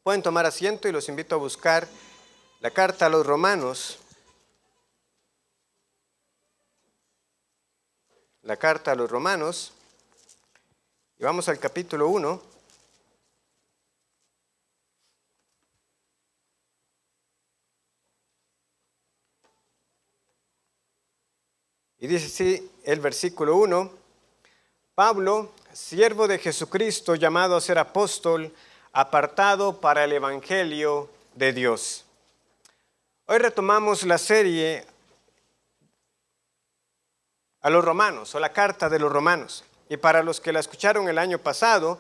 Pueden tomar asiento y los invito a buscar la carta a los Romanos. La carta a los Romanos. Y vamos al capítulo 1. Y dice así el versículo 1. Pablo, siervo de Jesucristo, llamado a ser apóstol, apartado para el evangelio de Dios. Hoy retomamos la serie a los Romanos, o la carta de los Romanos. Y para los que la escucharon el año pasado,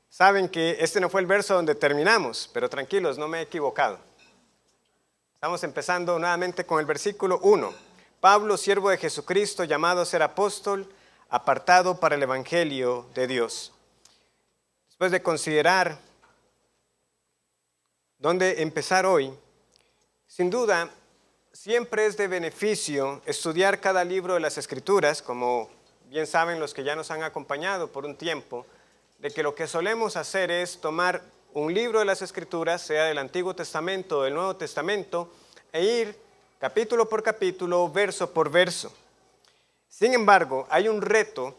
saben que este no fue el verso donde terminamos, pero tranquilos, no me he equivocado. Estamos empezando nuevamente con el versículo 1. Pablo, siervo de Jesucristo, llamado a ser apóstol, apartado para el evangelio de Dios. Después de considerar dónde empezar hoy, sin duda, siempre es de beneficio estudiar cada libro de las Escrituras, como bien saben los que ya nos han acompañado por un tiempo, de que lo que solemos hacer es tomar un libro de las Escrituras, sea del Antiguo Testamento o del Nuevo Testamento, e ir capítulo por capítulo, verso por verso. Sin embargo, hay un reto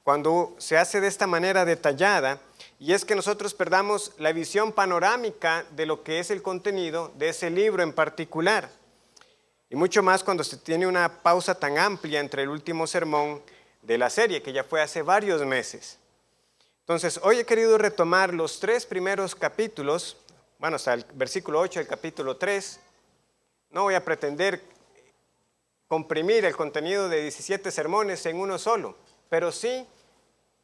cuando se hace de esta manera detallada, y es que nosotros perdamos la visión panorámica de lo que es el contenido de ese libro en particular. Y mucho más cuando se tiene una pausa tan amplia entre el último sermón de la serie, que ya fue hace varios meses. Entonces, hoy he querido retomar los 3 primeros capítulos, hasta el versículo 8 del capítulo 3. No voy a pretender comprimir el contenido de 17 sermones en uno solo, pero sí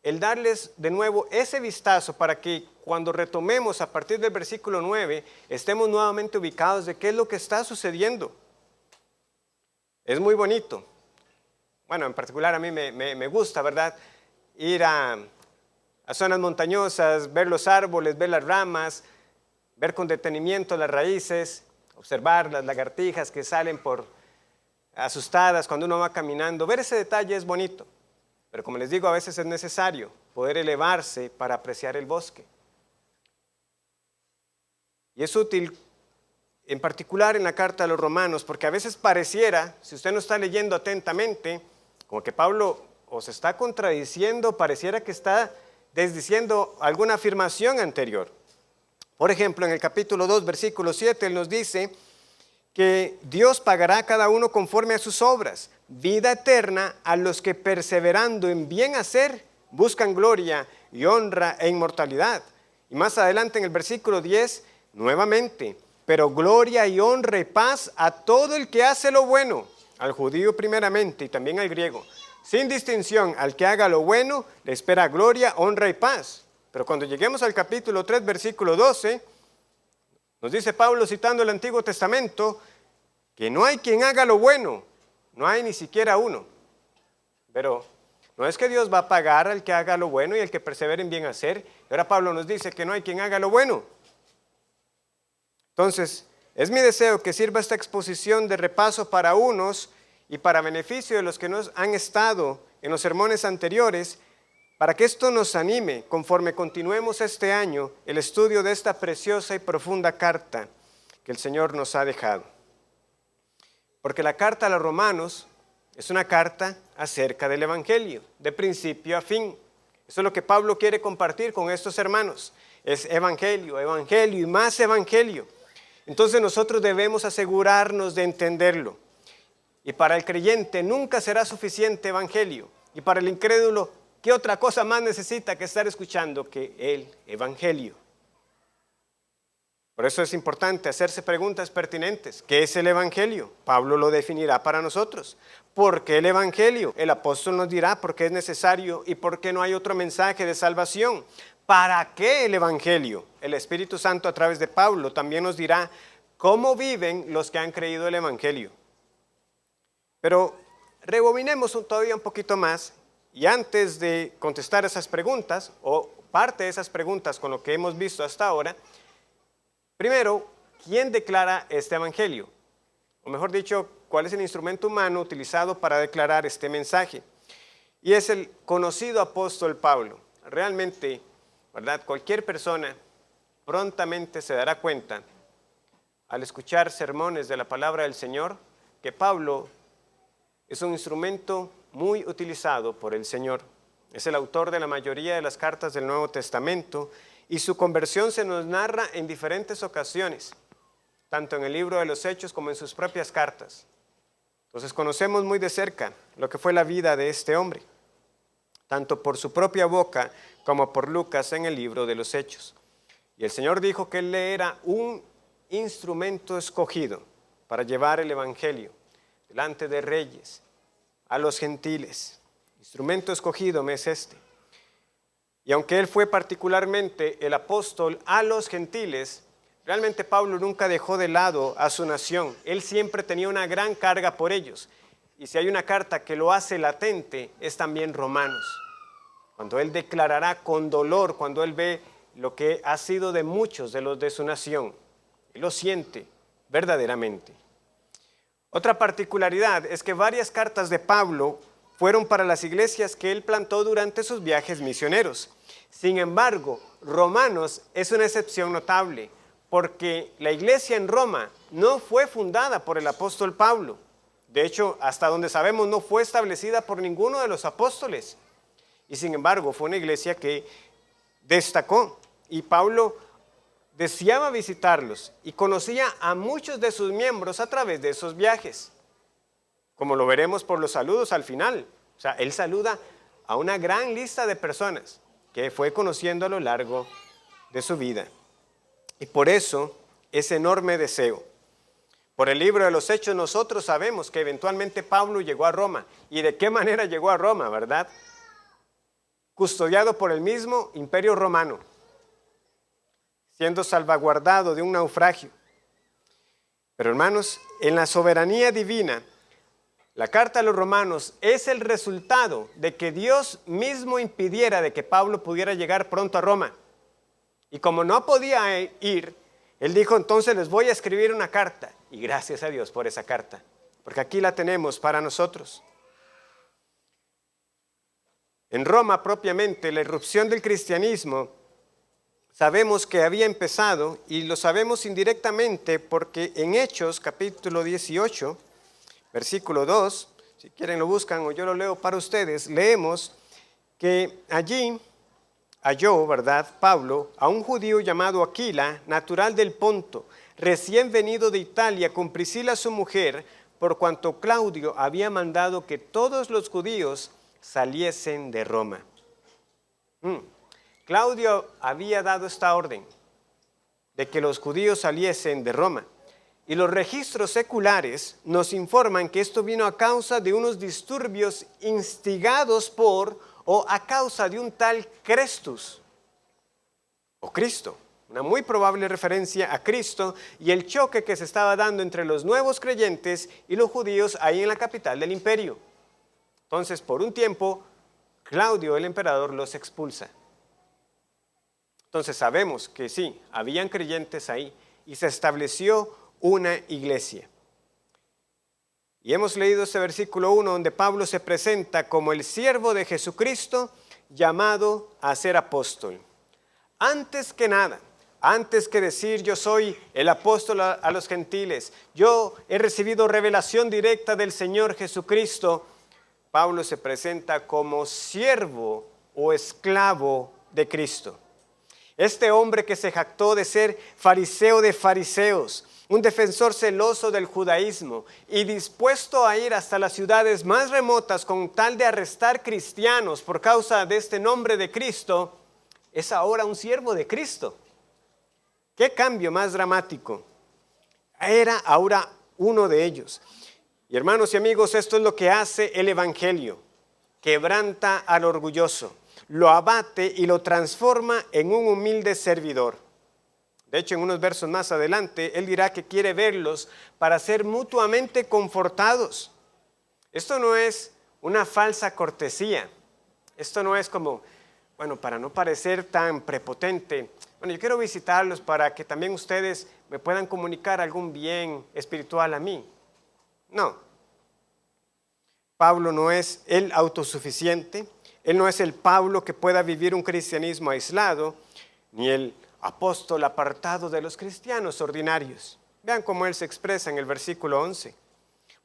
el darles de nuevo ese vistazo para que cuando retomemos a partir del versículo 9, estemos nuevamente ubicados de qué es lo que está sucediendo. Es muy bonito. En particular a mí me gusta, ¿verdad? Ir a zonas montañosas, ver los árboles, ver las ramas, ver con detenimiento las raíces, observar las lagartijas que salen por asustadas cuando uno va caminando. Ver ese detalle es bonito, pero como les digo, a veces es necesario poder elevarse para apreciar el bosque. Y es útil, en particular en la carta a los Romanos, porque a veces pareciera, si usted no está leyendo atentamente, como que Pablo o se está contradiciendo, pareciera que está desdiciendo alguna afirmación anterior. Por ejemplo, en el capítulo 2, versículo 7, él nos dice que Dios pagará a cada uno conforme a sus obras, vida eterna a los que perseverando en bien hacer buscan gloria y honra e inmortalidad. Y más adelante en el versículo 10, nuevamente, pero gloria y honra y paz a todo el que hace lo bueno, al judío primeramente y también al griego. Sin distinción, al que haga lo bueno, le espera gloria, honra y paz. Pero cuando lleguemos al capítulo 3, versículo 12, nos dice Pablo, citando el Antiguo Testamento, que no hay quien haga lo bueno, no hay ni siquiera uno. Pero no es que Dios va a pagar al que haga lo bueno y al que persevere en bien hacer. Y ahora Pablo nos dice que no hay quien haga lo bueno. Entonces, es mi deseo que sirva esta exposición de repaso para unos y para beneficio de los que nos han estado en los sermones anteriores, para que esto nos anime conforme continuemos este año el estudio de esta preciosa y profunda carta que el Señor nos ha dejado. Porque la carta a los Romanos es una carta acerca del Evangelio, de principio a fin. Eso es lo que Pablo quiere compartir con estos hermanos. Es evangelio, evangelio y más evangelio. Entonces nosotros debemos asegurarnos de entenderlo. Y para el creyente nunca será suficiente evangelio. Y para el incrédulo, ¿qué otra cosa más necesita que estar escuchando que el evangelio? Por eso es importante hacerse preguntas pertinentes. ¿Qué es el evangelio? Pablo lo definirá para nosotros. ¿Por qué el evangelio? El apóstol nos dirá por qué es necesario y por qué no hay otro mensaje de salvación. ¿Para qué el evangelio? El Espíritu Santo a través de Pablo también nos dirá cómo viven los que han creído el evangelio. Pero rebobinemos todavía un poquito más y antes de contestar esas preguntas o parte de esas preguntas con lo que hemos visto hasta ahora, primero, ¿quién declara este evangelio? O mejor dicho, ¿cuál es el instrumento humano utilizado para declarar este mensaje? Y es el conocido apóstol Pablo. Realmente, ¿verdad? Cualquier persona prontamente se dará cuenta, al escuchar sermones de la palabra del Señor, que Pablo es un instrumento muy utilizado por el Señor. Es el autor de la mayoría de las cartas del Nuevo Testamento y su conversión se nos narra en diferentes ocasiones, tanto en el libro de los Hechos como en sus propias cartas. Entonces conocemos muy de cerca lo que fue la vida de este hombre, tanto por su propia boca como por Lucas en el libro de los Hechos. Y el Señor dijo que él le era un instrumento escogido para llevar el evangelio delante de reyes, a los gentiles. Instrumento escogido me es este. Y aunque él fue particularmente el apóstol a los gentiles, realmente Pablo nunca dejó de lado a su nación. Él siempre tenía una gran carga por ellos. Y si hay una carta que lo hace latente, es también Romanos. Cuando él declarará con dolor, cuando él ve lo que ha sido de muchos de los de su nación, y lo siente verdaderamente. Otra particularidad es que varias cartas de Pablo fueron para las iglesias que él plantó durante sus viajes misioneros. Sin embargo, Romanos es una excepción notable, porque la iglesia en Roma no fue fundada por el apóstol Pablo. De hecho, hasta donde sabemos, no fue establecida por ninguno de los apóstoles. Y sin embargo, fue una iglesia que destacó. Y Pablo deseaba visitarlos y conocía a muchos de sus miembros a través de esos viajes, como lo veremos por los saludos al final. O sea, él saluda a una gran lista de personas que fue conociendo a lo largo de su vida. Y por eso, ese enorme deseo. Por el libro de los Hechos nosotros sabemos que eventualmente Pablo llegó a Roma. ¿Y de qué manera llegó a Roma, verdad? Custodiado por el mismo Imperio Romano, siendo salvaguardado de un naufragio. Pero hermanos, en la soberanía divina, la carta a los romanos es el resultado de que Dios mismo impidiera de que Pablo pudiera llegar pronto a Roma. Y como no podía ir, él dijo, entonces les voy a escribir una carta. Y gracias a Dios por esa carta, porque aquí la tenemos para nosotros. En Roma propiamente, la irrupción del cristianismo, sabemos que había empezado y lo sabemos indirectamente porque en Hechos capítulo 18, versículo 2, si quieren lo buscan o yo lo leo para ustedes, leemos que allí halló, ¿verdad?, Pablo a un judío llamado Aquila, natural del Ponto, recién venido de Italia con Priscila su mujer, por cuanto Claudio había mandado que todos los judíos saliesen de Roma. Claudio había dado esta orden de que los judíos saliesen de Roma. Y los registros seculares nos informan que esto vino a causa de unos disturbios instigados por o a causa de un tal Crestus o Cristo. Una muy probable referencia a Cristo y el choque que se estaba dando entre los nuevos creyentes y los judíos ahí en la capital del imperio. Entonces, por un tiempo, Claudio, el emperador, los expulsa. Entonces sabemos que sí, habían creyentes ahí y se estableció una iglesia. Y hemos leído este versículo 1 donde Pablo se presenta como el siervo de Jesucristo llamado a ser apóstol. Antes que nada, antes que decir yo soy el apóstol a los gentiles, yo he recibido revelación directa del Señor Jesucristo, Pablo se presenta como siervo o esclavo de Cristo. Este hombre que se jactó de ser fariseo de fariseos, un defensor celoso del judaísmo y dispuesto a ir hasta las ciudades más remotas con tal de arrestar cristianos por causa de este nombre de Cristo, es ahora un siervo de Cristo. ¿Qué cambio más dramático? Era ahora uno de ellos. Y hermanos y amigos, esto es lo que hace el evangelio. Quebranta al orgulloso, lo abate y lo transforma en un humilde servidor. De hecho, en unos versos más adelante, él dirá que quiere verlos para ser mutuamente confortados. Esto no es una falsa cortesía. Esto no es como, bueno, para no parecer tan prepotente, bueno, yo quiero visitarlos para que también ustedes me puedan comunicar algún bien espiritual a mí. No. Pablo no es el autosuficiente, él no es el Pablo que pueda vivir un cristianismo aislado, ni el apóstol apartado de los cristianos ordinarios. Vean cómo él se expresa en el versículo 11.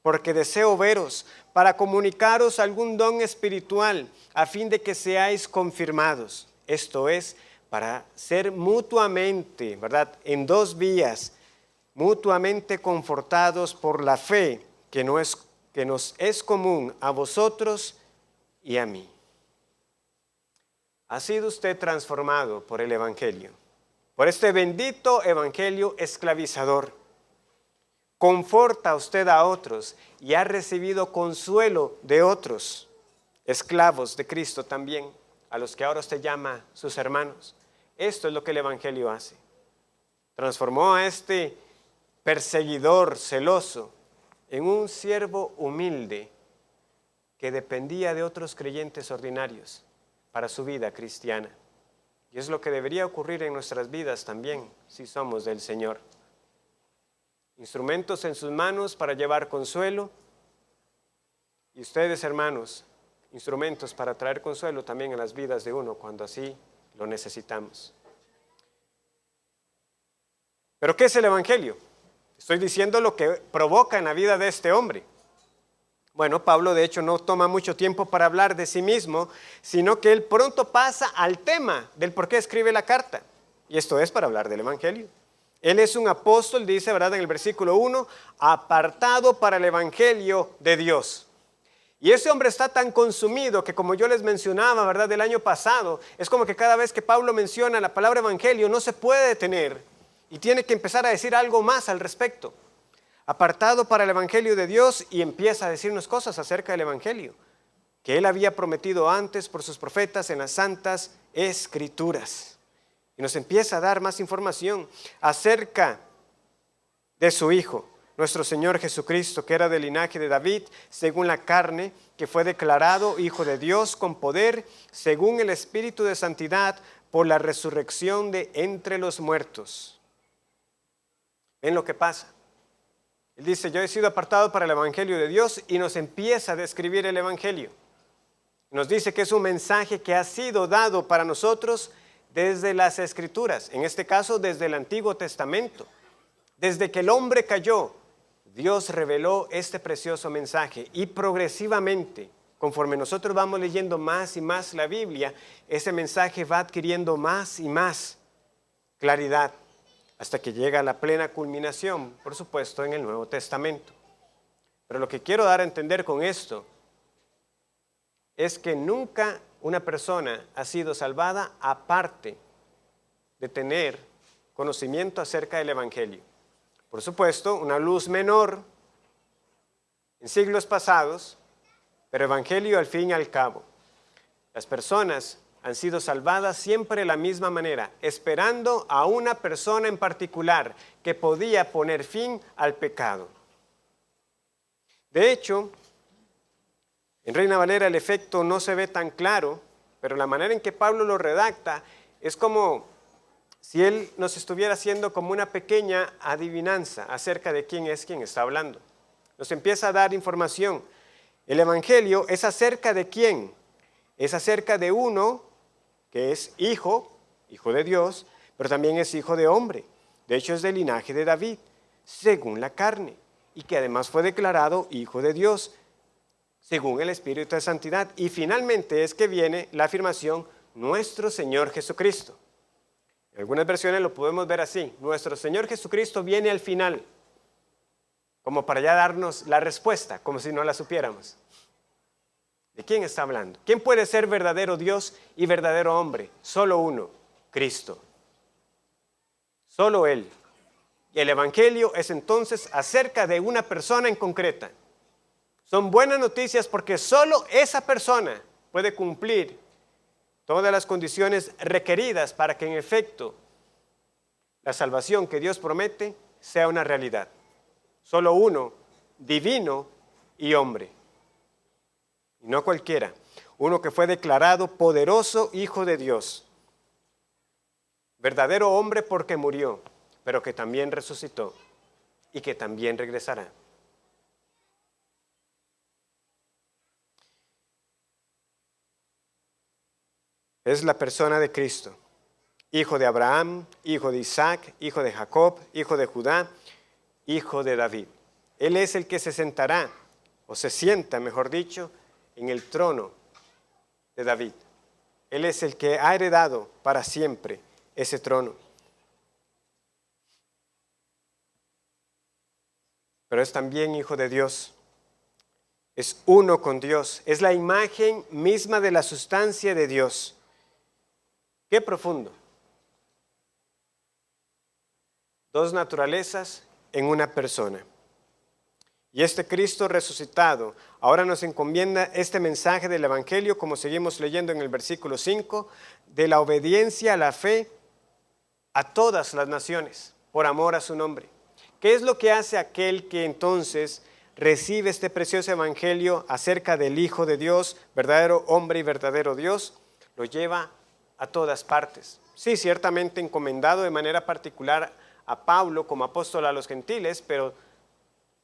Porque deseo veros para comunicaros algún don espiritual a fin de que seáis confirmados. Esto es, para ser mutuamente, ¿verdad? En dos vías, mutuamente confortados por la fe que nos es común a vosotros y a mí. ¿Ha sido usted transformado por el Evangelio? Por este bendito Evangelio esclavizador. Conforta usted a otros y ha recibido consuelo de otros, esclavos de Cristo también, a los que ahora usted llama sus hermanos. Esto es lo que el Evangelio hace. Transformó a este perseguidor celoso en un siervo humilde que dependía de otros creyentes ordinarios para su vida cristiana. Y es lo que debería ocurrir en nuestras vidas también, si somos del Señor. Instrumentos en sus manos para llevar consuelo. Y ustedes, hermanos, instrumentos para traer consuelo también en las vidas de uno cuando así lo necesitamos. ¿Pero qué es el Evangelio? Estoy diciendo lo que provoca en la vida de este hombre. Bueno, Pablo de hecho no toma mucho tiempo para hablar de sí mismo, sino que él pronto pasa al tema del por qué escribe la carta. Y esto es para hablar del Evangelio. Él es un apóstol, dice, ¿verdad? En el versículo 1, apartado para el Evangelio de Dios. Y ese hombre está tan consumido que, como yo les mencionaba, ¿verdad? Del año pasado, es como que cada vez que Pablo menciona la palabra Evangelio no se puede detener y tiene que empezar a decir algo más al respecto. Apartado para el Evangelio de Dios, y empieza a decirnos cosas acerca del Evangelio que él había prometido antes por sus profetas en las santas Escrituras. Y nos empieza a dar más información acerca de su Hijo, nuestro Señor Jesucristo, que era del linaje de David, según la carne, que fue declarado Hijo de Dios con poder, según el Espíritu de Santidad, por la resurrección de entre los muertos. ¿Ven lo que pasa? Él dice, yo he sido apartado para el Evangelio de Dios, y nos empieza a describir el Evangelio. Nos dice que es un mensaje que ha sido dado para nosotros desde las Escrituras, en este caso desde el Antiguo Testamento. Desde que el hombre cayó, Dios reveló este precioso mensaje, y progresivamente, conforme nosotros vamos leyendo más y más la Biblia, ese mensaje va adquiriendo más y más claridad, hasta que llega a la plena culminación, por supuesto, en el Nuevo Testamento. Pero lo que quiero dar a entender con esto es que nunca una persona ha sido salvada aparte de tener conocimiento acerca del Evangelio. Por supuesto, una luz menor en siglos pasados, pero Evangelio al fin y al cabo. Las personas han sido salvadas siempre de la misma manera, esperando a una persona en particular que podía poner fin al pecado. De hecho, en Reina Valera el efecto no se ve tan claro, pero la manera en que Pablo lo redacta es como si él nos estuviera haciendo como una pequeña adivinanza acerca de quién es quien está hablando. Nos empieza a dar información. El Evangelio es acerca de quién. Es acerca de uno que es hijo de Dios, pero también es hijo de hombre. De hecho es del linaje de David, según la carne, y que además fue declarado hijo de Dios, según el Espíritu de Santidad. Y finalmente es que viene la afirmación, nuestro Señor Jesucristo. En algunas versiones lo podemos ver así, nuestro Señor Jesucristo viene al final, como para ya darnos la respuesta, como si no la supiéramos. ¿De quién está hablando? ¿Quién puede ser verdadero Dios y verdadero hombre? Solo uno, Cristo. Solo Él. Y el Evangelio es entonces acerca de una persona en concreta. Son buenas noticias porque solo esa persona puede cumplir todas las condiciones requeridas para que en efecto la salvación que Dios promete sea una realidad. Solo uno, divino y hombre. Y no cualquiera. Uno que fue declarado poderoso Hijo de Dios. Verdadero hombre porque murió, pero que también resucitó y que también regresará. Es la persona de Cristo. hijo de Abraham, hijo de Isaac, hijo de Jacob, hijo de Judá, hijo de David. Él es el que se sentará, o se sienta, mejor dicho, en el trono de David. Él es el que ha heredado para siempre ese trono. Pero es también hijo de Dios. Es uno con Dios. Es la imagen misma de la sustancia de Dios. Qué profundo. Dos naturalezas en una persona. Y este Cristo resucitado ahora nos encomienda este mensaje del Evangelio, como seguimos leyendo en el versículo 5, de la obediencia a la fe a todas las naciones, por amor a su nombre. ¿Qué es lo que hace aquel que entonces recibe este precioso Evangelio acerca del Hijo de Dios, verdadero hombre y verdadero Dios? Lo lleva a todas partes. Sí, ciertamente encomendado de manera particular a Pablo como apóstol a los gentiles, pero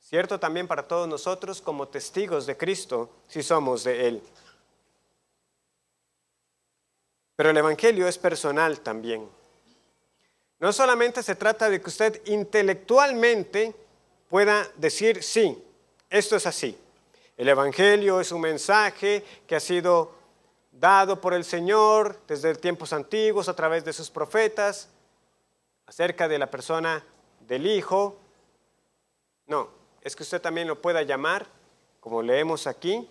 cierto también para todos nosotros como testigos de Cristo, si somos de Él. Pero el Evangelio es personal también. No solamente se trata de que usted intelectualmente pueda decir, sí, esto es así. El Evangelio es un mensaje que ha sido dado por el Señor desde tiempos antiguos a través de sus profetas acerca de la persona del Hijo. No, es que usted también lo pueda llamar, como leemos aquí,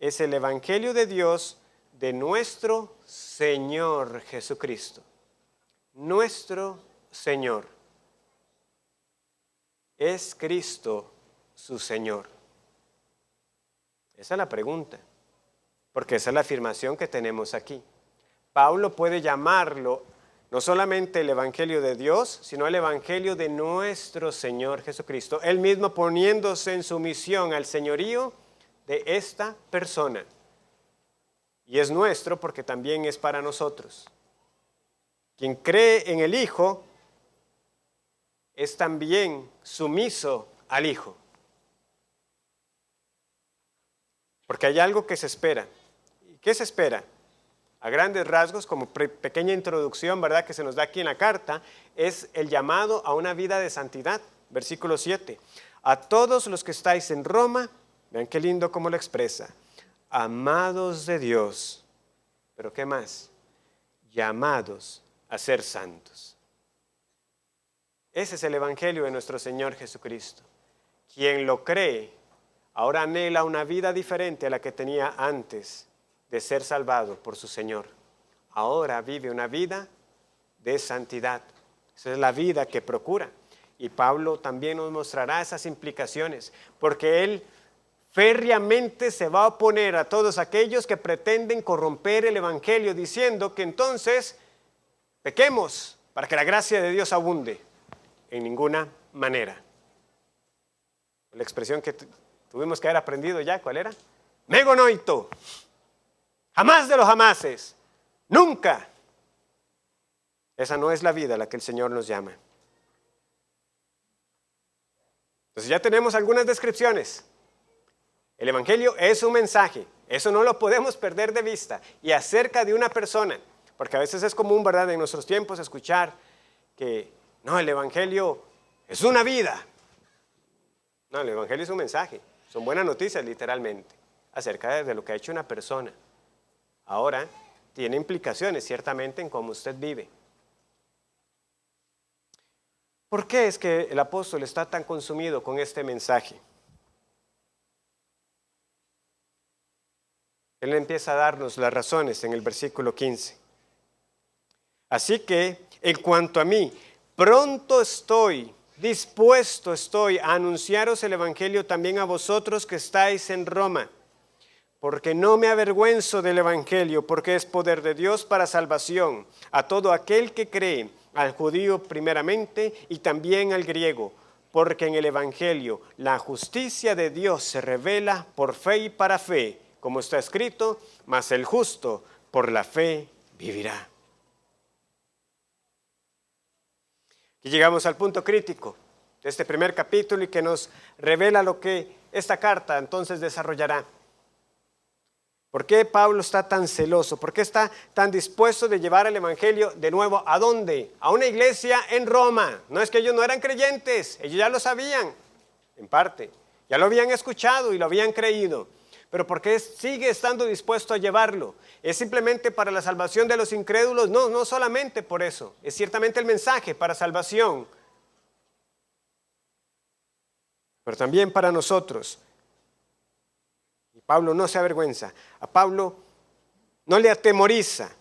es el Evangelio de Dios de nuestro Señor Jesucristo. Nuestro Señor. ¿Es Cristo su Señor? Esa es la pregunta, porque esa es la afirmación que tenemos aquí. Pablo puede llamarlo no solamente el Evangelio de Dios, sino el Evangelio de nuestro Señor Jesucristo, Él mismo poniéndose en sumisión al señorío de esta persona. Y es nuestro porque también es para nosotros. Quien cree en el Hijo es también sumiso al Hijo. Porque hay algo que se espera. ¿Y qué se espera? A grandes rasgos, como pequeña introducción, ¿verdad?, que se nos da aquí en la carta, es el llamado a una vida de santidad. Versículo 7. A todos los que estáis en Roma, vean qué lindo cómo lo expresa, amados de Dios, pero ¿qué más? Llamados a ser santos. Ese es el Evangelio de nuestro Señor Jesucristo. Quien lo cree, ahora anhela una vida diferente a la que tenía antes de ser salvado por su Señor. Ahora vive una vida de santidad. Esa es la vida que procura. Y Pablo también nos mostrará esas implicaciones, porque él férreamente se va a oponer a todos aquellos que pretenden corromper el Evangelio, diciendo que entonces pequemos para que la gracia de Dios abunde. En ninguna manera. La expresión que tuvimos que haber aprendido ya, ¿cuál era? Megonoito. Jamás de los jamases. Nunca. Esa no es la vida a la que el Señor nos llama. Entonces ya tenemos algunas descripciones. El Evangelio es un mensaje. Eso no lo podemos perder de vista. Y acerca de una persona. Porque a veces es común, ¿verdad?, en nuestros tiempos escuchar que no, el Evangelio es una vida. No, el Evangelio es un mensaje. Son buenas noticias, literalmente, acerca de lo que ha hecho una persona. Ahora, tiene implicaciones, ciertamente, en cómo usted vive. ¿Por qué es que el apóstol está tan consumido con este mensaje? Él empieza a darnos las razones en el versículo 15. Así que, en cuanto a mí, pronto estoy, dispuesto estoy a anunciaros el Evangelio también a vosotros que estáis en Roma, porque no me avergüenzo del Evangelio, porque es poder de Dios para salvación a todo aquel que cree, al judío primeramente y también al griego, porque en el Evangelio la justicia de Dios se revela por fe y para fe, como está escrito, mas el justo por la fe vivirá. Y llegamos al punto crítico de este primer capítulo y que nos revela lo que esta carta entonces desarrollará. ¿Por qué Pablo está tan celoso? ¿Por qué está tan dispuesto de llevar el evangelio de nuevo? ¿A dónde? A una iglesia en Roma. No es que ellos no eran creyentes, ellos ya lo sabían, en parte. Ya lo habían escuchado y lo habían creído. Pero ¿por qué sigue estando dispuesto a llevarlo? ¿Es simplemente para la salvación de los incrédulos? No, no solamente por eso. Es ciertamente el mensaje para salvación, pero también para nosotros. Y Pablo no se avergüenza. A Pablo no le atemoriza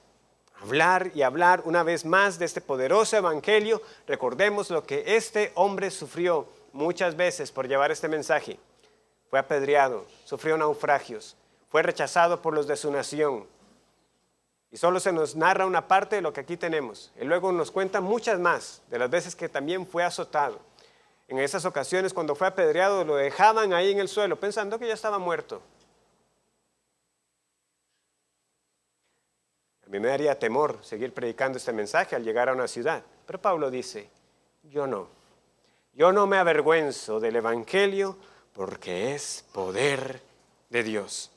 hablar y hablar una vez más de este poderoso evangelio. Recordemos lo que este hombre sufrió muchas veces por llevar este mensaje. Fue apedreado, sufrió naufragios, fue rechazado por los de su nación. Y solo se nos narra una parte de lo que aquí tenemos. Y luego nos cuenta muchas más de las veces que también fue azotado. En esas ocasiones, cuando fue apedreado, lo dejaban ahí en el suelo, pensando que ya estaba muerto. A mí me daría temor seguir predicando este mensaje al llegar a una ciudad. Pero Pablo dice, yo no me avergüenzo del evangelio, porque es poder de Dios.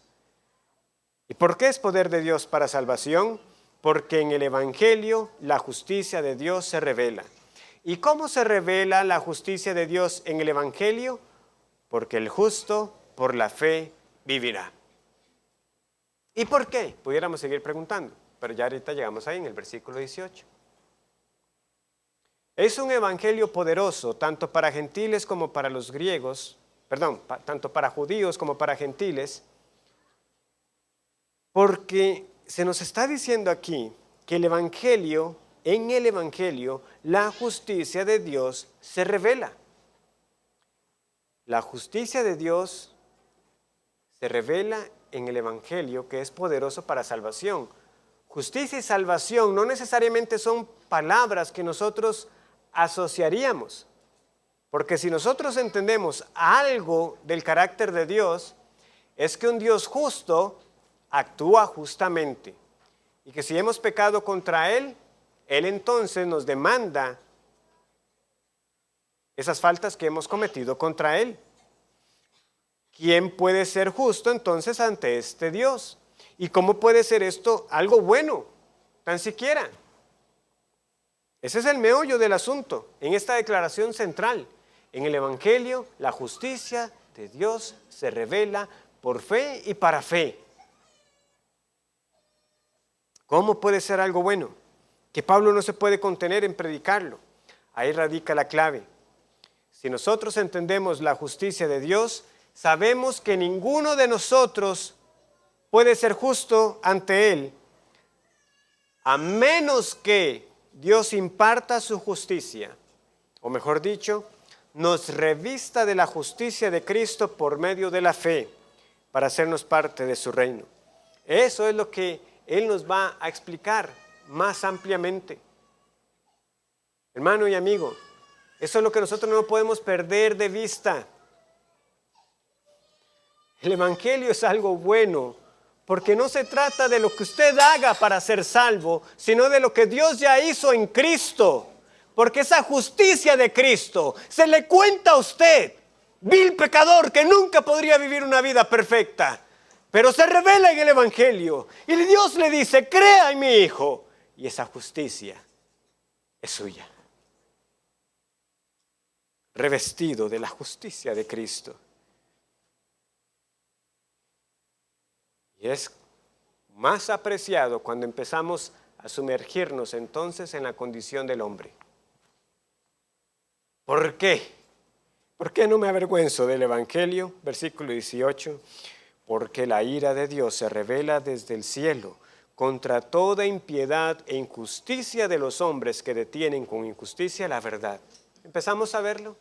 ¿Y por qué es poder de Dios para salvación? Porque en el evangelio la justicia de Dios se revela. ¿Y cómo se revela la justicia de Dios en el evangelio? Porque el justo por la fe vivirá. ¿Y por qué? Pudiéramos seguir preguntando, pero ya ahorita llegamos ahí en el versículo 18. Es un evangelio poderoso tanto para gentiles como para los griegos, tanto para judíos como para gentiles, porque se nos está diciendo aquí que en el evangelio, la justicia de Dios se revela. La justicia de Dios se revela en el evangelio, que es poderoso para salvación. Justicia y salvación no necesariamente son palabras que nosotros asociaríamos. Porque si nosotros entendemos algo del carácter de Dios, es que un Dios justo actúa justamente. Y que si hemos pecado contra Él, Él entonces nos demanda esas faltas que hemos cometido contra Él. ¿Quién puede ser justo entonces ante este Dios? ¿Y cómo puede ser esto algo bueno? Tan siquiera. Ese es el meollo del asunto en esta declaración central. En el evangelio, la justicia de Dios se revela por fe y para fe. ¿Cómo puede ser algo bueno? Que Pablo no se puede contener en predicarlo. Ahí radica la clave. Si nosotros entendemos la justicia de Dios, sabemos que ninguno de nosotros puede ser justo ante Él, a menos que Dios imparta su justicia, o mejor dicho, nos revista de la justicia de Cristo por medio de la fe, para hacernos parte de su reino. Eso es lo que Él nos va a explicar más ampliamente. Hermano y amigo, eso es lo que nosotros no podemos perder de vista. El evangelio es algo bueno, porque no se trata de lo que usted haga para ser salvo, sino de lo que Dios ya hizo en Cristo. Porque esa justicia de Cristo se le cuenta a usted, vil pecador que nunca podría vivir una vida perfecta, pero se revela en el evangelio y Dios le dice, crea en mi Hijo, y esa justicia es suya. Revestido de la justicia de Cristo. Y es más apreciado cuando empezamos a sumergirnos entonces en la condición del hombre. ¿Por qué? ¿Por qué no me avergüenzo del evangelio? Versículo 18. Porque la ira de Dios se revela desde el cielo contra toda impiedad e injusticia de los hombres que detienen con injusticia la verdad. ¿Empezamos a verlo?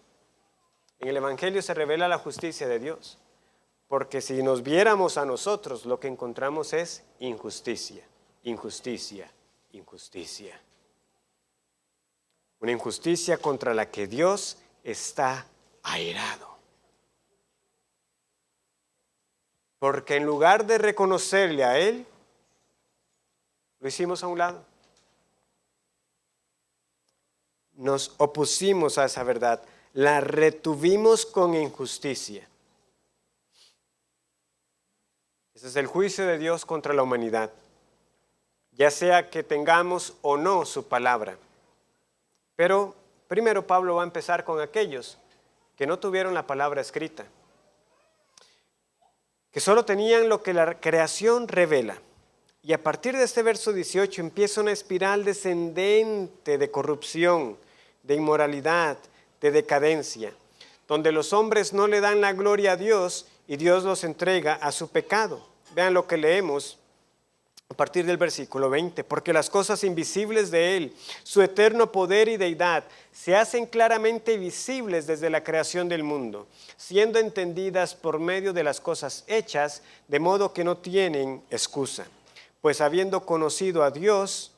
En el evangelio se revela la justicia de Dios. Porque si nos viéramos a nosotros, lo que encontramos es injusticia, injusticia, injusticia. Una injusticia contra la que Dios está airado. Porque en lugar de reconocerle a Él, lo hicimos a un lado. Nos opusimos a esa verdad, la retuvimos con injusticia. Ese es el juicio de Dios contra la humanidad, ya sea que tengamos o no su palabra. Pero primero Pablo va a empezar con aquellos que no tuvieron la palabra escrita, que solo tenían lo que la creación revela. Y a partir de este verso 18 empieza una espiral descendente de corrupción, de inmoralidad, de decadencia, donde los hombres no le dan la gloria a Dios y Dios los entrega a su pecado. Vean lo que leemos a partir del versículo 20. Porque las cosas invisibles de Él, su eterno poder y deidad, se hacen claramente visibles desde la creación del mundo, siendo entendidas por medio de las cosas hechas, de modo que no tienen excusa. Pues habiendo conocido a Dios,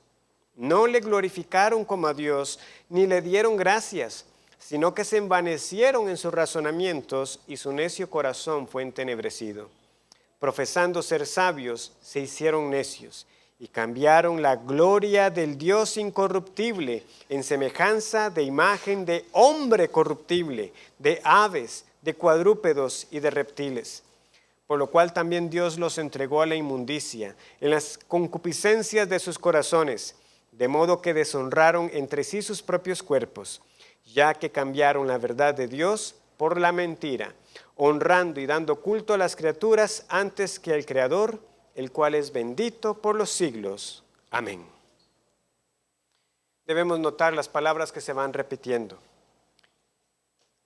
no le glorificaron como a Dios, ni le dieron gracias, sino que se envanecieron en sus razonamientos y su necio corazón fue entenebrecido. Profesando ser sabios, se hicieron necios y cambiaron la gloria del Dios incorruptible en semejanza de imagen de hombre corruptible, de aves, de cuadrúpedos y de reptiles. Por lo cual también Dios los entregó a la inmundicia en las concupiscencias de sus corazones, de modo que deshonraron entre sí sus propios cuerpos, ya que cambiaron la verdad de Dios por la mentira, honrando y dando culto a las criaturas antes que al Creador, el cual es bendito por los siglos. Amén. Debemos notar las palabras que se van repitiendo.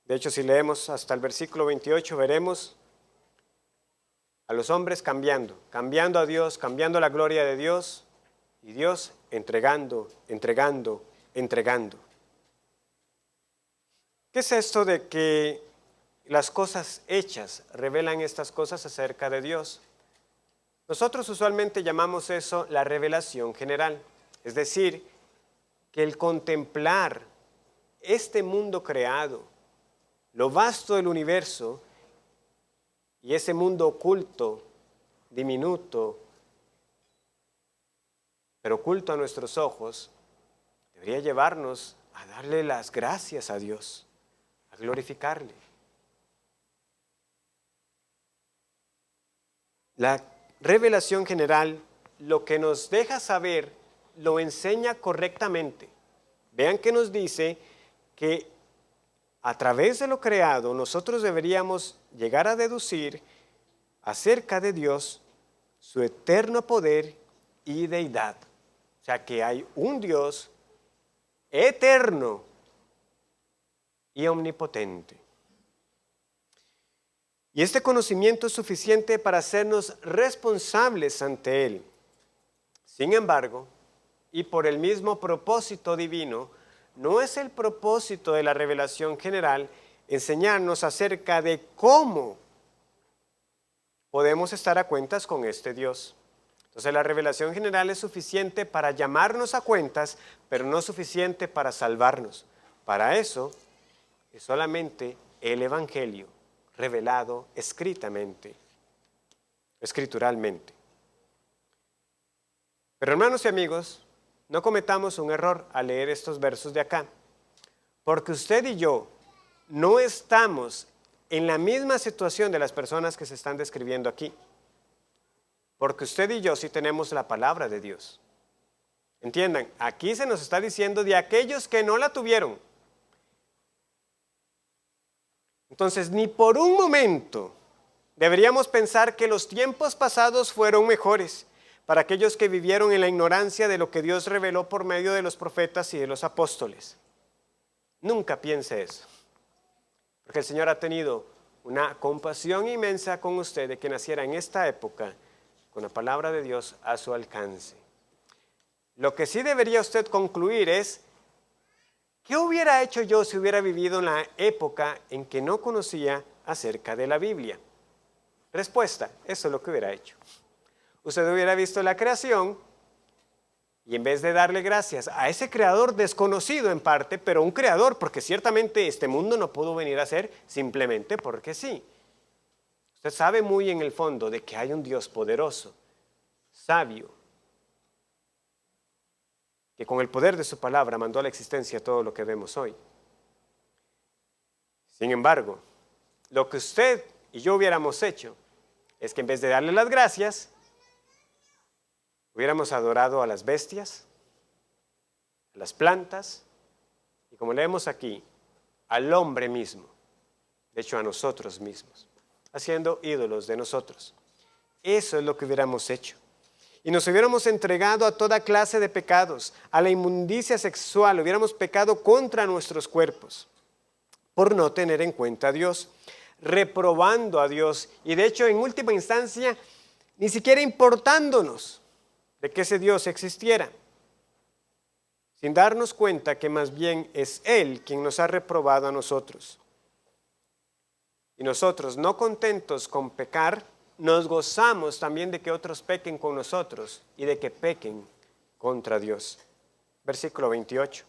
De hecho, si leemos hasta el versículo 28, veremos a los hombres cambiando a Dios, cambiando la gloria de Dios, y Dios entregando. ¿Qué es esto de que las cosas hechas revelan estas cosas acerca de Dios? Nosotros usualmente llamamos eso la revelación general, es decir, que el contemplar este mundo creado, lo vasto del universo, y ese mundo oculto, diminuto, pero oculto a nuestros ojos, debería llevarnos a darle las gracias a Dios, a glorificarle. La revelación general, lo que nos deja saber, lo enseña correctamente. Vean que nos dice que a través de lo creado, nosotros deberíamos llegar a deducir acerca de Dios, su eterno poder y deidad. O sea, que hay un Dios eterno y omnipotente. Y este conocimiento es suficiente para hacernos responsables ante Él. Sin embargo, y por el mismo propósito divino, no es el propósito de la revelación general enseñarnos acerca de cómo podemos estar a cuentas con este Dios. Entonces la revelación general es suficiente para llamarnos a cuentas, pero no suficiente para salvarnos. Para eso es solamente el Evangelio revelado escrituralmente. Pero hermanos y amigos, no cometamos un error al leer estos versos de acá, porque usted y yo no estamos en la misma situación de las personas que se están describiendo aquí, porque usted y yo sí tenemos la palabra de Dios. Entiendan, aquí se nos está diciendo de aquellos que no la tuvieron. Entonces, ni por un momento deberíamos pensar que los tiempos pasados fueron mejores para aquellos que vivieron en la ignorancia de lo que Dios reveló por medio de los profetas y de los apóstoles. Nunca piense eso, porque el Señor ha tenido una compasión inmensa con usted de que naciera en esta época con la palabra de Dios a su alcance. Lo que sí debería usted concluir es, ¿qué hubiera hecho yo si hubiera vivido en la época en que no conocía acerca de la Biblia? Respuesta, eso es lo que hubiera hecho. Usted hubiera visto la creación y en vez de darle gracias a ese creador desconocido en parte, pero un creador, porque ciertamente este mundo no pudo venir a ser simplemente porque sí. Usted sabe muy en el fondo de que hay un Dios poderoso, sabio, que con el poder de su palabra mandó a la existencia todo lo que vemos hoy. Sin embargo, lo que usted y yo hubiéramos hecho es que en vez de darle las gracias, hubiéramos adorado a las bestias, a las plantas, y como leemos aquí, al hombre mismo, de hecho a nosotros mismos, haciendo ídolos de nosotros. Eso es lo que hubiéramos hecho. Y nos hubiéramos entregado a toda clase de pecados, a la inmundicia sexual, hubiéramos pecado contra nuestros cuerpos, por no tener en cuenta a Dios, reprobando a Dios, y de hecho en última instancia, ni siquiera importándonos de que ese Dios existiera, sin darnos cuenta que más bien es Él quien nos ha reprobado a nosotros. Y nosotros, no contentos con pecar, nos gozamos también de que otros pequen con nosotros y de que pequen contra Dios. Versículo 28.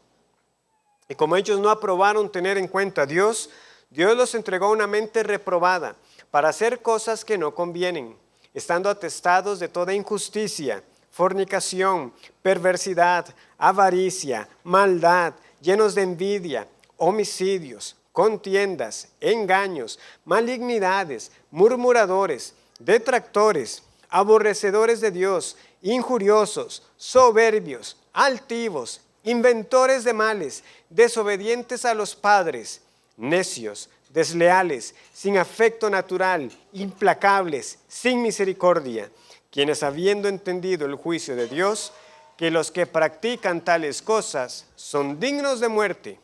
Y como ellos no aprobaron tener en cuenta a Dios, Dios los entregó a una mente reprobada para hacer cosas que no convienen, estando atestados de toda injusticia, fornicación, perversidad, avaricia, maldad, llenos de envidia, homicidios, contiendas, engaños, malignidades, murmuradores, detractores, aborrecedores de Dios, injuriosos, soberbios, altivos, inventores de males, desobedientes a los padres, necios, desleales, sin afecto natural, implacables, sin misericordia, quienes habiendo entendido el juicio de Dios, que los que practican tales cosas son dignos de muerte,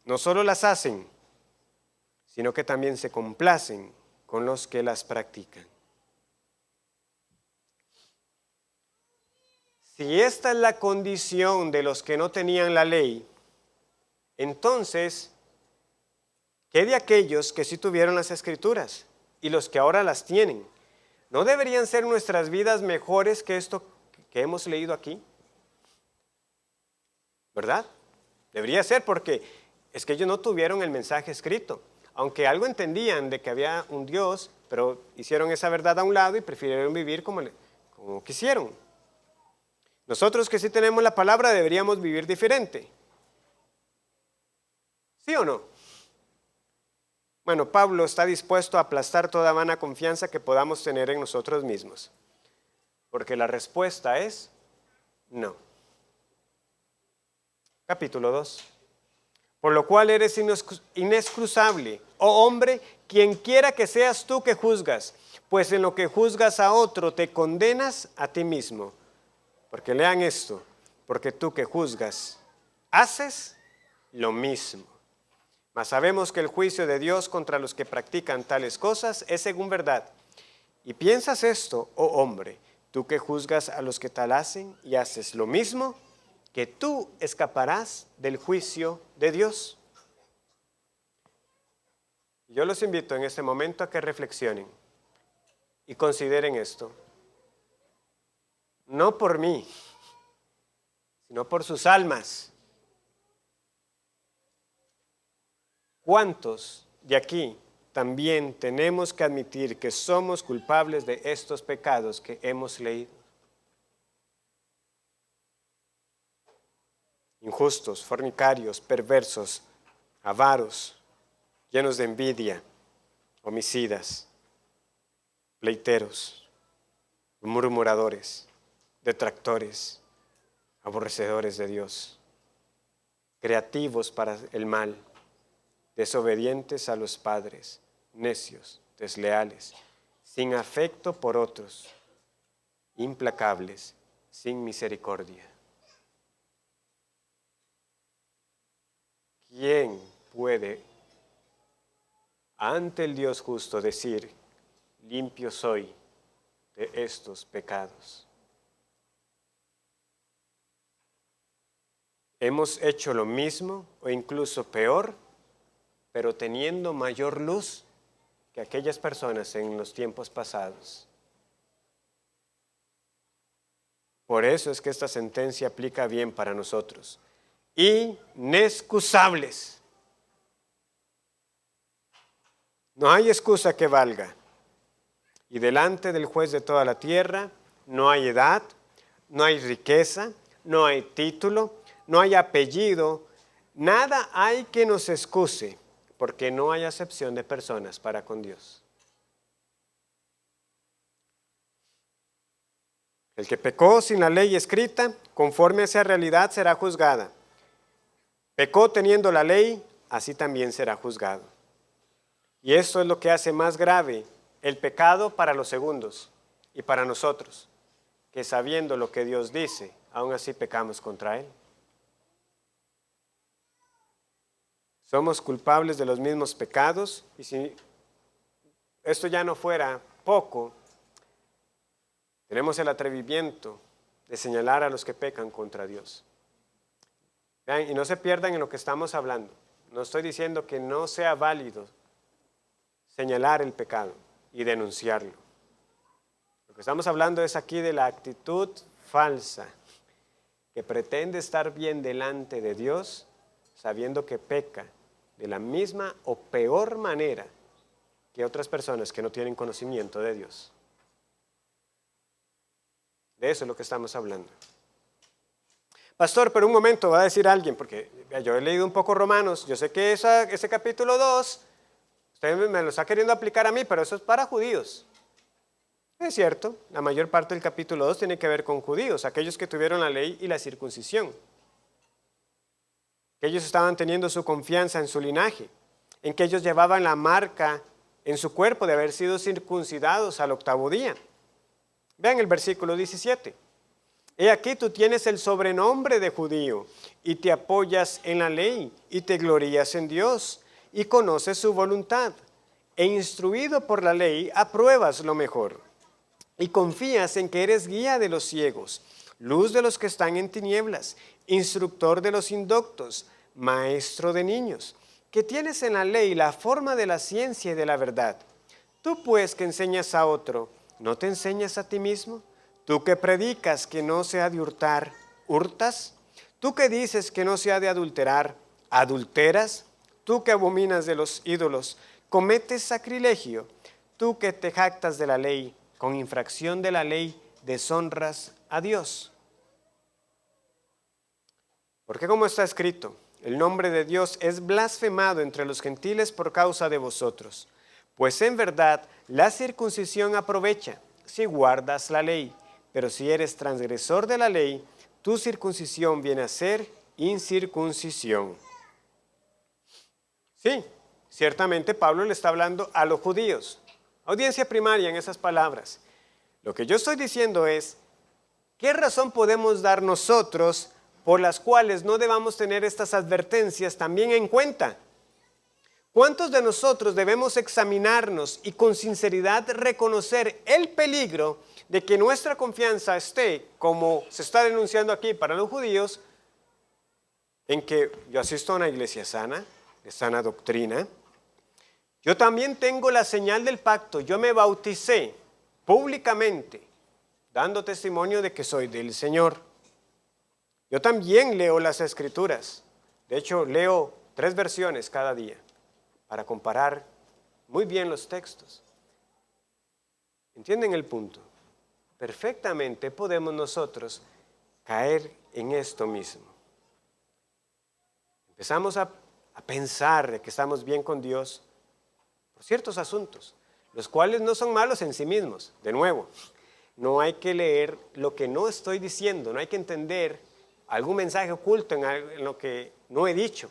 no solo las hacen, sino que también se complacen con los que las practican. Si esta es la condición de los que no tenían la ley, entonces, ¿qué de aquellos que sí tuvieron las Escrituras y los que ahora las tienen? ¿No deberían ser nuestras vidas mejores que esto que hemos leído aquí? ¿Verdad? Debería ser, porque es que ellos no tuvieron el mensaje escrito. Aunque algo entendían de que había un Dios, pero hicieron esa verdad a un lado y prefirieron vivir como quisieron. Nosotros que sí tenemos la palabra deberíamos vivir diferente. ¿Sí o no? Bueno, Pablo está dispuesto a aplastar toda vana confianza que podamos tener en nosotros mismos, porque la respuesta es no. Capítulo 2. Por lo cual eres inexcusable, oh hombre, quien quiera que seas tú que juzgas, pues en lo que juzgas a otro te condenas a ti mismo. Porque lean esto, porque tú que juzgas, haces lo mismo. Mas sabemos que el juicio de Dios contra los que practican tales cosas es según verdad. Y piensas esto, oh hombre, tú que juzgas a los que tal hacen y haces lo mismo, que tú escaparás del juicio de Dios. Yo los invito en este momento a que reflexionen y consideren esto. No por mí, sino por sus almas. ¿Cuántos de aquí también tenemos que admitir que somos culpables de estos pecados que hemos leído? Injustos, fornicarios, perversos, avaros, llenos de envidia, homicidas, pleiteros, murmuradores, detractores, aborrecedores de Dios, creativos para el mal, desobedientes a los padres, necios, desleales, sin afecto por otros, implacables, sin misericordia. ¿Quién puede ante el Dios justo decir, limpio soy de estos pecados? Hemos hecho lo mismo o incluso peor, pero teniendo mayor luz que aquellas personas en los tiempos pasados. Por eso es que esta sentencia aplica bien para nosotros. Inexcusables. No hay excusa que valga. Y delante del juez de toda la tierra no hay edad, no hay riqueza, no hay título, no hay apellido, nada hay que nos excuse, porque no hay acepción de personas para con Dios. El que pecó sin la ley escrita, conforme a esa realidad será juzgada. Pecó teniendo la ley, así también será juzgado. Y esto es lo que hace más grave el pecado para los segundos y para nosotros, que sabiendo lo que Dios dice, aún así pecamos contra Él. Somos culpables de los mismos pecados, y si esto ya no fuera poco, tenemos el atrevimiento de señalar a los que pecan contra Dios. Vean, y no se pierdan en lo que estamos hablando. No estoy diciendo que no sea válido señalar el pecado y denunciarlo. Lo que estamos hablando es aquí de la actitud falsa que pretende estar bien delante de Dios, sabiendo que peca de la misma o peor manera que otras personas que no tienen conocimiento de Dios. De eso es lo que estamos hablando. Pastor, pero un momento, va a decir alguien, porque yo he leído un poco Romanos, yo sé que ese capítulo 2, usted me lo está queriendo aplicar a mí, pero eso es para judíos. Es cierto, la mayor parte del capítulo 2 tiene que ver con judíos, aquellos que tuvieron la ley y la circuncisión. Que ellos estaban teniendo su confianza en su linaje, en que ellos llevaban la marca en su cuerpo de haber sido circuncidados al 8º día. Vean el versículo 17. He aquí tú tienes el sobrenombre de judío y te apoyas en la ley y te glorías en Dios y conoces su voluntad. E instruido por la ley apruebas lo mejor y confías en que eres guía de los ciegos, luz de los que están en tinieblas, instructor de los indoctos, maestro de niños, que tienes en la ley la forma de la ciencia y de la verdad. Tú pues que enseñas a otro, ¿no te enseñas a ti mismo? Tú que predicas que no se ha de hurtar, ¿hurtas? Tú que dices que no se ha de adulterar, ¿adulteras? Tú que abominas de los ídolos, ¿cometes sacrilegio? Tú que te jactas de la ley, con infracción de la ley, deshonras a Dios. Porque como está escrito, el nombre de Dios es blasfemado entre los gentiles por causa de vosotros. Pues en verdad la circuncisión aprovecha si guardas la ley, pero si eres transgresor de la ley, tu circuncisión viene a ser incircuncisión. Sí, ciertamente Pablo le está hablando a los judíos. Audiencia primaria en esas palabras. Lo que yo estoy diciendo es, ¿qué razón podemos dar nosotros por las cuales no debamos tener estas advertencias también en cuenta? ¿Cuántos de nosotros debemos examinarnos y con sinceridad reconocer el peligro de que nuestra confianza esté, como se está denunciando aquí para los judíos, en que yo asisto a una iglesia sana, de sana doctrina? Yo también tengo la señal del pacto, yo me bauticé públicamente, dando testimonio de que soy del Señor. Yo también leo las Escrituras, de hecho leo 3 versiones cada día, para comparar muy bien los textos. ¿Entienden el punto? Perfectamente podemos nosotros caer en esto mismo. Empezamos a pensar de que estamos bien con Dios por ciertos asuntos, los cuales no son malos en sí mismos. De nuevo, no hay que leer lo que no estoy diciendo, no hay que entender algún mensaje oculto en lo que no he dicho.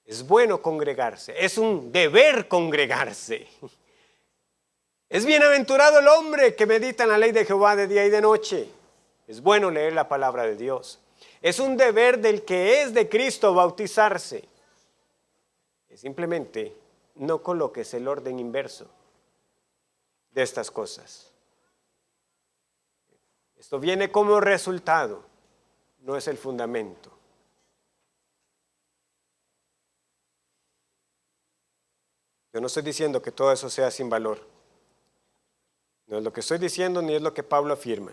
Es bueno congregarse, es un deber congregarse. Es bienaventurado el hombre que medita en la ley de Jehová de día y de noche. Es bueno leer la palabra de Dios. Es un deber del que es de Cristo bautizarse. Es simplemente no coloques el orden inverso de estas cosas. Esto viene como resultado, no es el fundamento. Yo no estoy diciendo que todo eso sea sin valor. No es lo que estoy diciendo ni es lo que Pablo afirma.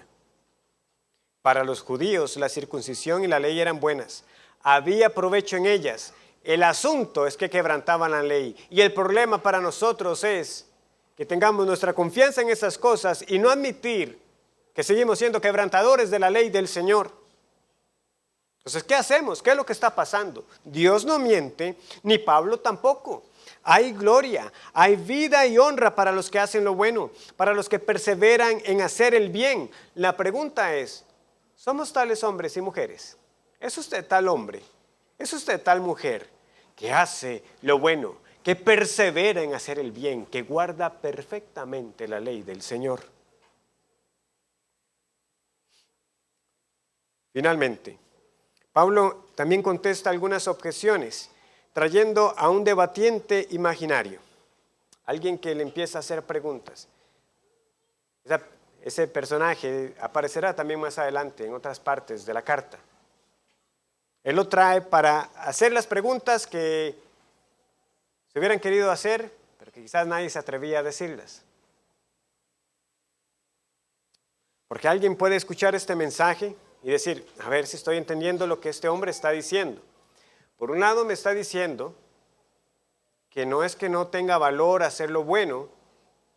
Para los judíos la circuncisión y la ley eran buenas. Había provecho en ellas. El asunto es que quebrantaban la ley. Y el problema para nosotros es que tengamos nuestra confianza en esas cosas y no admitir que seguimos siendo quebrantadores de la ley del Señor. Entonces, ¿qué hacemos? ¿Qué es lo que está pasando? Dios no miente, ni Pablo tampoco. hay gloria, hay vida y honra para los que hacen lo bueno, para los que perseveran en hacer el bien. La pregunta es, ¿somos tales hombres y mujeres? ¿Es usted tal hombre? ¿Es usted tal mujer que hace lo bueno, que persevera en hacer el bien, que guarda perfectamente la ley del Señor? Finalmente, Pablo también contesta algunas objeciones, trayendo a un debatiente imaginario, alguien que le empieza a hacer preguntas. Ese personaje aparecerá también más adelante en otras partes de la carta. Él lo trae para hacer las preguntas que se hubieran querido hacer, pero que quizás nadie se atrevía a decirlas. Porque alguien puede escuchar este mensaje y decir, a ver si estoy entendiendo lo que este hombre está diciendo. Por un lado me está diciendo que no es que no tenga valor hacer lo bueno,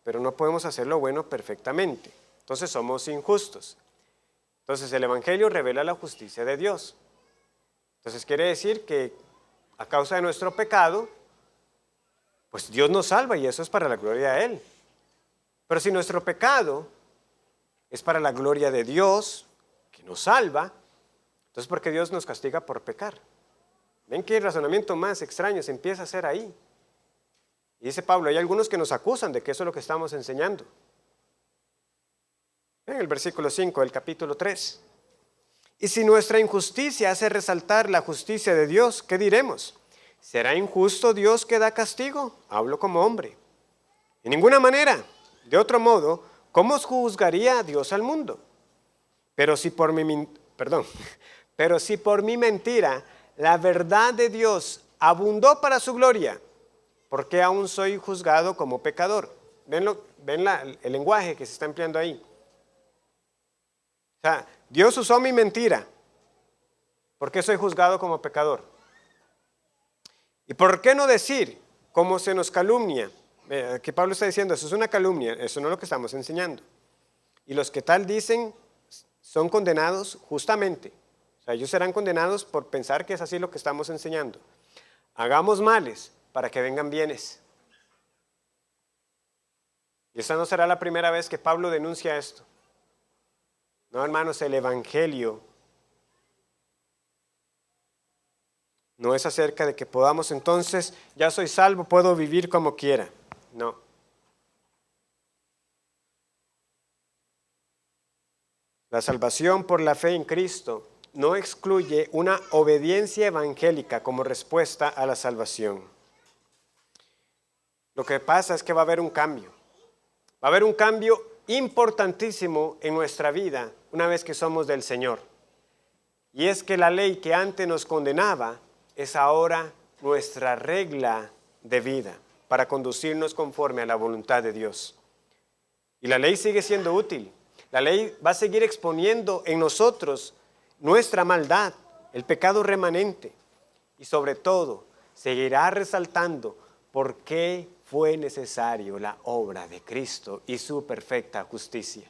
pero no podemos hacer lo bueno perfectamente. Entonces somos injustos. Entonces el Evangelio revela la justicia de Dios. Entonces quiere decir que a causa de nuestro pecado, pues Dios nos salva y eso es para la gloria de Él. Pero si nuestro pecado es para la gloria de Dios, que nos salva, entonces ¿por qué Dios nos castiga por pecar? ¿Ven qué razonamiento más extraño se empieza a hacer ahí? Y dice Pablo, hay algunos que nos acusan de que eso es lo que estamos enseñando. En el versículo 5 del capítulo 3. Y si nuestra injusticia hace resaltar la justicia de Dios, ¿qué diremos? ¿Será injusto Dios que da castigo? Hablo como hombre. En ninguna manera. De otro modo, ¿cómo juzgaría a Dios al mundo? Pero si por mi mentira la verdad de Dios abundó para su gloria, ¿por qué aún soy juzgado como pecador? ¿Ven el lenguaje que se está empleando ahí? O sea, Dios usó mi mentira. ¿Por qué soy juzgado como pecador? ¿Y por qué no decir, como se nos calumnia? Que Pablo está diciendo, eso es una calumnia, eso no es lo que estamos enseñando. Y los que tal dicen son condenados justamente. O sea, ellos serán condenados por pensar que es así lo que estamos enseñando. Hagamos males para que vengan bienes. Y esta no será la primera vez que Pablo denuncia esto. No, hermanos, el Evangelio no es acerca de que podamos entonces, ya soy salvo, puedo vivir como quiera. No. La salvación por la fe en Cristo no excluye una obediencia evangélica como respuesta a la salvación. Lo que pasa es que va a haber un cambio. Va a haber un cambio importantísimo en nuestra vida una vez que somos del Señor. Y es que la ley que antes nos condenaba es ahora nuestra regla de vida para conducirnos conforme a la voluntad de Dios. Y la ley sigue siendo útil. La ley va a seguir exponiendo en nosotros nuestra maldad, el pecado remanente. Y sobre todo, seguirá resaltando por qué fue necesario la obra de Cristo y su perfecta justicia.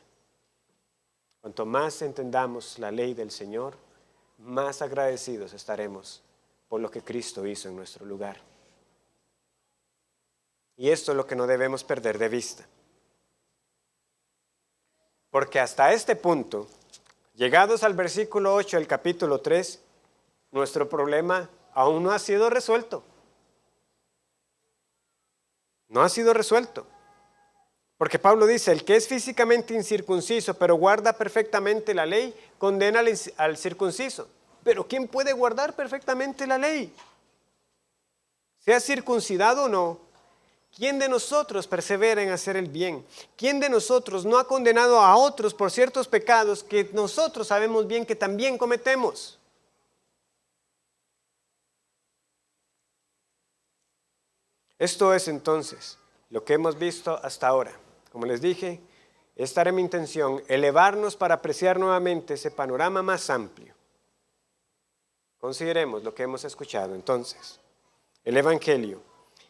Cuanto más entendamos la ley del Señor, más agradecidos estaremos por lo que Cristo hizo en nuestro lugar. Y esto es lo que no debemos perder de vista. Porque hasta este punto, llegados al versículo 8 del capítulo 3, nuestro problema aún no ha sido resuelto. No ha sido resuelto. Porque Pablo dice, el que es físicamente incircunciso, pero guarda perfectamente la ley, condena al circunciso. Pero ¿quién puede guardar perfectamente la ley? Sea circuncidado o no, ¿quién de nosotros persevera en hacer el bien? ¿Quién de nosotros no ha condenado a otros por ciertos pecados que nosotros sabemos bien que también cometemos? Esto es entonces lo que hemos visto hasta ahora. Como les dije, esta era mi intención, elevarnos para apreciar nuevamente ese panorama más amplio. Consideremos lo que hemos escuchado entonces. El Evangelio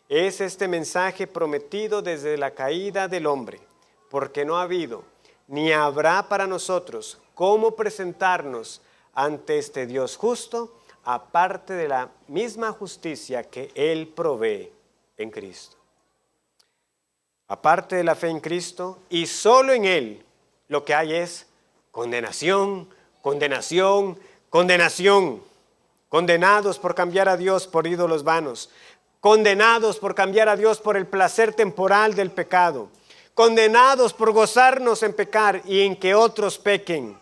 es este mensaje prometido desde la caída del hombre, porque no ha habido ni habrá para nosotros cómo presentarnos ante este Dios justo, aparte de la misma justicia que Él provee en Cristo. Aparte de la fe en Cristo y solo en Él, lo que hay es condenación, condenación, condenación. Condenados por cambiar a Dios por ídolos vanos. Condenados por cambiar a Dios por el placer temporal del pecado. Condenados por gozarnos en pecar y en que otros pequen.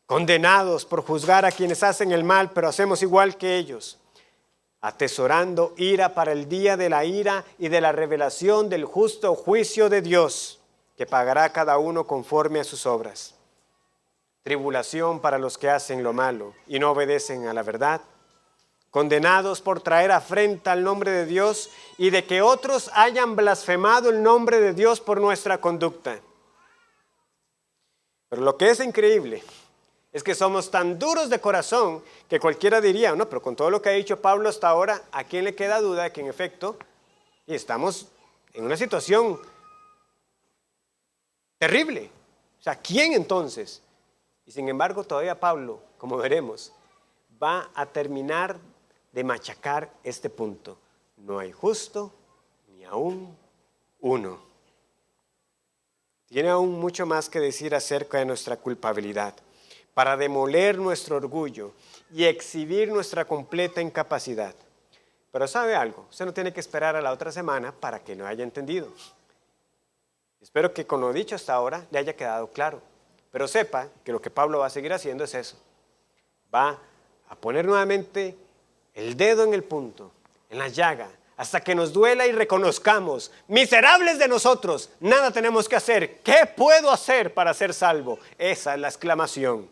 Condenados por juzgar a quienes hacen el mal, pero hacemos igual que ellos. Atesorando ira para el día de la ira y de la revelación del justo juicio de Dios, que pagará cada uno conforme a sus obras. Tribulación para los que hacen lo malo y no obedecen a la verdad. Condenados por traer afrenta al nombre de Dios y de que otros hayan blasfemado el nombre de Dios por nuestra conducta. Pero lo que es increíble es que somos tan duros de corazón que cualquiera diría, no, pero con todo lo que ha dicho Pablo hasta ahora, ¿a quién le queda duda de que en efecto estamos en una situación terrible? O sea, ¿quién entonces? Y sin embargo, todavía Pablo, como veremos, va a terminar de machacar este punto. No hay justo ni aún uno. Tiene aún mucho más que decir acerca de nuestra culpabilidad, para demoler nuestro orgullo y exhibir nuestra completa incapacidad. Pero ¿sabe algo? Usted no tiene que esperar a la otra semana para que lo haya entendido. Espero que con lo dicho hasta ahora le haya quedado claro. Pero sepa que lo que Pablo va a seguir haciendo es eso. Va a poner nuevamente el dedo en el punto, en la llaga, hasta que nos duela y reconozcamos, miserables de nosotros, nada tenemos que hacer. ¿Qué puedo hacer para ser salvo? Esa es la exclamación.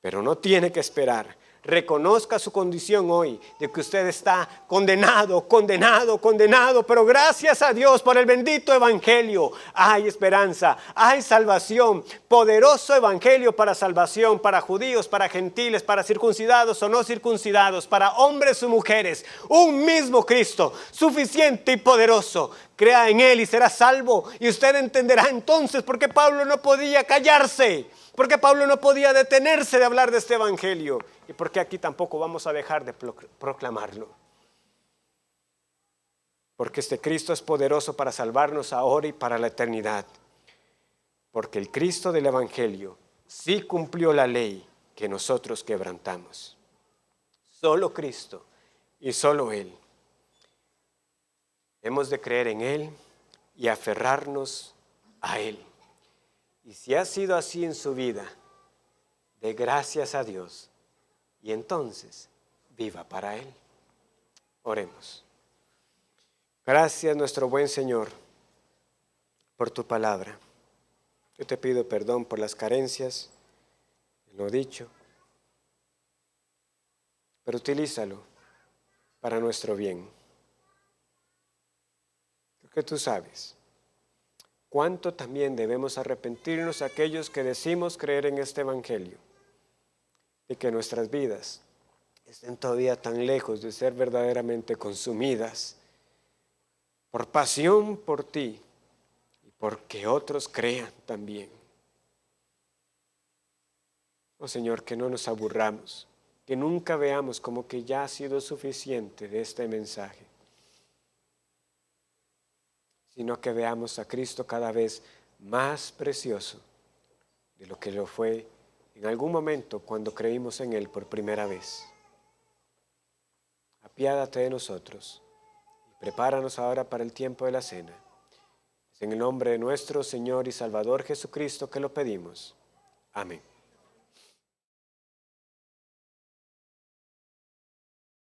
Pero no tiene que esperar. Reconozca su condición hoy de que usted está condenado, condenado, condenado, pero gracias a Dios por el bendito evangelio hay esperanza, hay salvación, poderoso evangelio para salvación, para judíos, para gentiles, para circuncidados o no circuncidados, para hombres o mujeres, un mismo Cristo, suficiente y poderoso. Crea en Él y será salvo, y usted entenderá entonces por qué Pablo no podía callarse. Porque Pablo no podía detenerse de hablar de este evangelio y porque aquí tampoco vamos a dejar de proclamarlo. Porque este Cristo es poderoso para salvarnos ahora y para la eternidad. Porque el Cristo del evangelio sí cumplió la ley que nosotros quebrantamos. Solo Cristo y solo Él. Hemos de creer en Él y aferrarnos a Él. Y si ha sido así en su vida, dé gracias a Dios y entonces viva para Él. Oremos. Gracias, nuestro buen Señor, por tu palabra. Yo te pido perdón por las carencias, lo dicho, pero utilízalo para nuestro bien. Porque tú sabes cuánto también debemos arrepentirnos aquellos que decimos creer en este evangelio, de que nuestras vidas estén todavía tan lejos de ser verdaderamente consumidas por pasión por ti y porque otros crean también. Oh Señor, que no nos aburramos, que nunca veamos como que ya ha sido suficiente de este mensaje, sino que veamos a Cristo cada vez más precioso de lo que lo fue en algún momento cuando creímos en Él por primera vez. Apiádate de nosotros y prepáranos ahora para el tiempo de la cena. Es en el nombre de nuestro Señor y Salvador Jesucristo que lo pedimos. Amén.